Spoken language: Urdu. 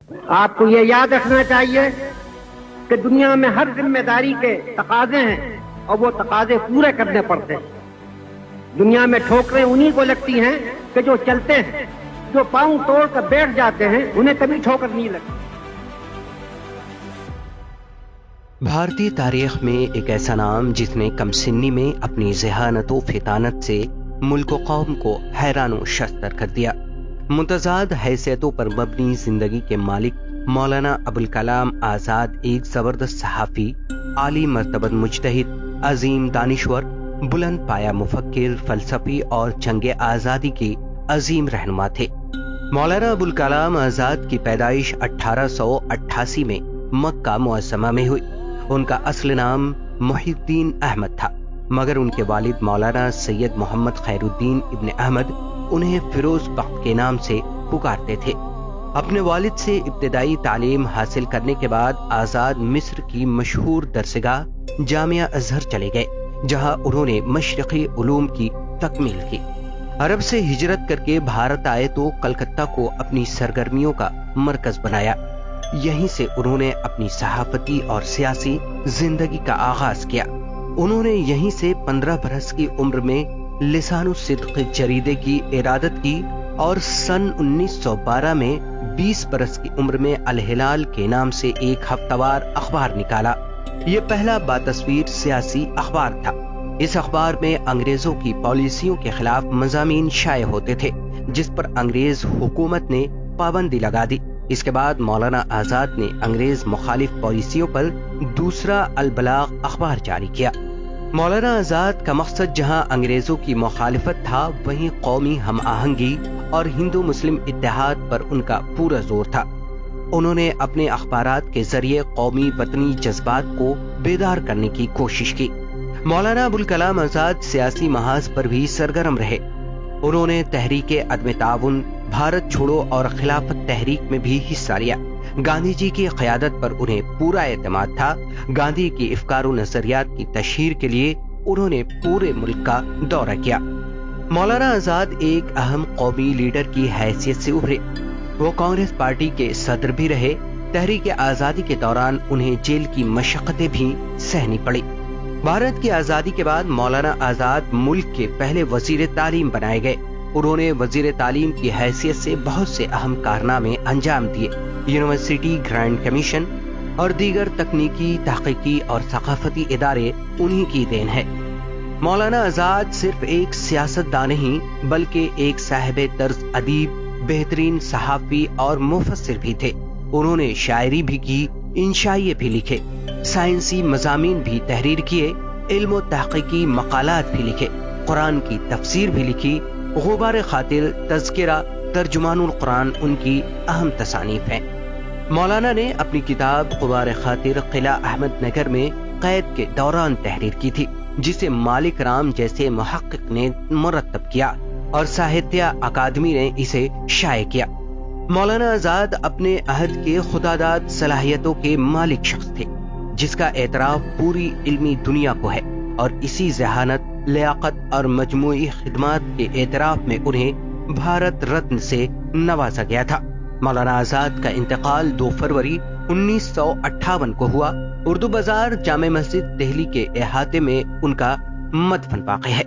آپ کو یہ یاد رکھنا چاہیے کہ دنیا میں ہر ذمہ داری کے تقاضے ہیں اور وہ تقاضے پورے کرنے پڑتے ہیں۔ دنیا میں ٹھوکریں انہی کو لگتی ہیں کہ جو چلتے ہیں، جو پاؤں توڑ کر بیٹھ جاتے ہیں انہیں کبھی ٹھوکر نہیں لگتی۔ بھارتی تاریخ میں ایک ایسا نام جس نے کم سنی میں اپنی ذہانت و فطانت سے ملک و قوم کو حیران و شستر کر دیا۔ متضاد حیثیتوں پر مبنی زندگی کے مالک مولانا ابوالکلام آزاد ایک زبردست صحافی، عالی مرتبہ مجتہد، عظیم دانشور، بلند پایا مفکر، فلسفی اور جنگ آزادی کے عظیم رہنما تھے۔ مولانا ابوالکلام آزاد کی پیدائش 1888 میں مکہ معظمہ میں ہوئی۔ ان کا اصل نام محی الدین احمد تھا، مگر ان کے والد مولانا سید محمد خیر الدین ابن احمد انہیں فیروز بخت کے نام سے پکارتے تھے۔ اپنے والد سے ابتدائی تعلیم حاصل کرنے کے بعد آزاد مصر کی مشہور درسگاہ جامعہ ازہر چلے گئے، جہاں انہوں نے مشرقی علوم کی تکمیل کی۔ عرب سے ہجرت کر کے بھارت آئے تو کلکتہ کو اپنی سرگرمیوں کا مرکز بنایا۔ یہیں سے انہوں نے اپنی صحافتی اور سیاسی زندگی کا آغاز کیا۔ انہوں نے یہیں سے 15 برس کی عمر میں لسان الصدق جریدے کی ارادت کی اور سن 1912 میں 20 برس کی عمر میں الہلال کے نام سے ایک ہفتہ وار اخبار نکالا۔ یہ پہلا باتصویر سیاسی اخبار تھا۔ اس اخبار میں انگریزوں کی پالیسیوں کے خلاف مضامین شائع ہوتے تھے، جس پر انگریز حکومت نے پابندی لگا دی۔ اس کے بعد مولانا آزاد نے انگریز مخالف پالیسیوں پر دوسرا البلاغ اخبار جاری کیا۔ مولانا آزاد کا مقصد جہاں انگریزوں کی مخالفت تھا، وہیں قومی ہم آہنگی اور ہندو مسلم اتحاد پر ان کا پورا زور تھا۔ انہوں نے اپنے اخبارات کے ذریعے قومی وطنی جذبات کو بیدار کرنے کی کوشش کی۔ مولانا ابوالکلام آزاد سیاسی محاذ پر بھی سرگرم رہے۔ انہوں نے تحریک عدم تعاون، بھارت چھوڑو اور خلافت تحریک میں بھی حصہ لیا۔ گاندھی جی کی قیادت پر انہیں پورا اعتماد تھا۔ گاندھی کی افکار و نظریات کی تشہیر کے لیے انہوں نے پورے ملک کا دورہ کیا۔ مولانا آزاد ایک اہم قومی لیڈر کی حیثیت سے ابھرے۔ وہ کانگریس پارٹی کے صدر بھی رہے۔ تحریک آزادی کے دوران انہیں جیل کی مشقتیں بھی سہنی پڑی۔ بھارت کی آزادی کے بعد مولانا آزاد ملک کے پہلے وزیر تعلیم بنائے گئے۔ انہوں نے وزیر تعلیم کی حیثیت سے بہت سے اہم کارنامے انجام دیے۔ یونیورسٹی گرانٹ کمیشن اور دیگر تکنیکی، تحقیقی اور ثقافتی ادارے انہی کی دین ہے۔ مولانا آزاد صرف ایک سیاستدان نہیں بلکہ ایک صاحب طرز ادیب، بہترین صحافی اور مفسر بھی تھے۔ انہوں نے شاعری بھی کی، انشائیے بھی لکھے، سائنسی مضامین بھی تحریر کیے، علم و تحقیقی مقالات بھی لکھے، قرآن کی تفسیر بھی لکھی۔ غبار خاطر، تذکرہ، ترجمان القرآن ان کی اہم تصانیف ہیں۔ مولانا نے اپنی کتاب غبار خاطر قلعہ احمد نگر میں قید کے دوران تحریر کی تھی، جسے مالک رام جیسے محقق نے مرتب کیا اور ساہتیہ اکادمی نے اسے شائع کیا۔ مولانا آزاد اپنے عہد کے خداداد صلاحیتوں کے مالک شخص تھے، جس کا اعتراف پوری علمی دنیا کو ہے، اور اسی ذہانت، لیاقت اور مجموعی خدمات کے اعتراف میں انہیں بھارت رتن سے نوازا گیا تھا۔ مولانا آزاد کا انتقال 2 فروری 1958 کو ہوا۔ اردو بازار جامع مسجد دہلی کے احاطے میں ان کا مدفن واقع ہے۔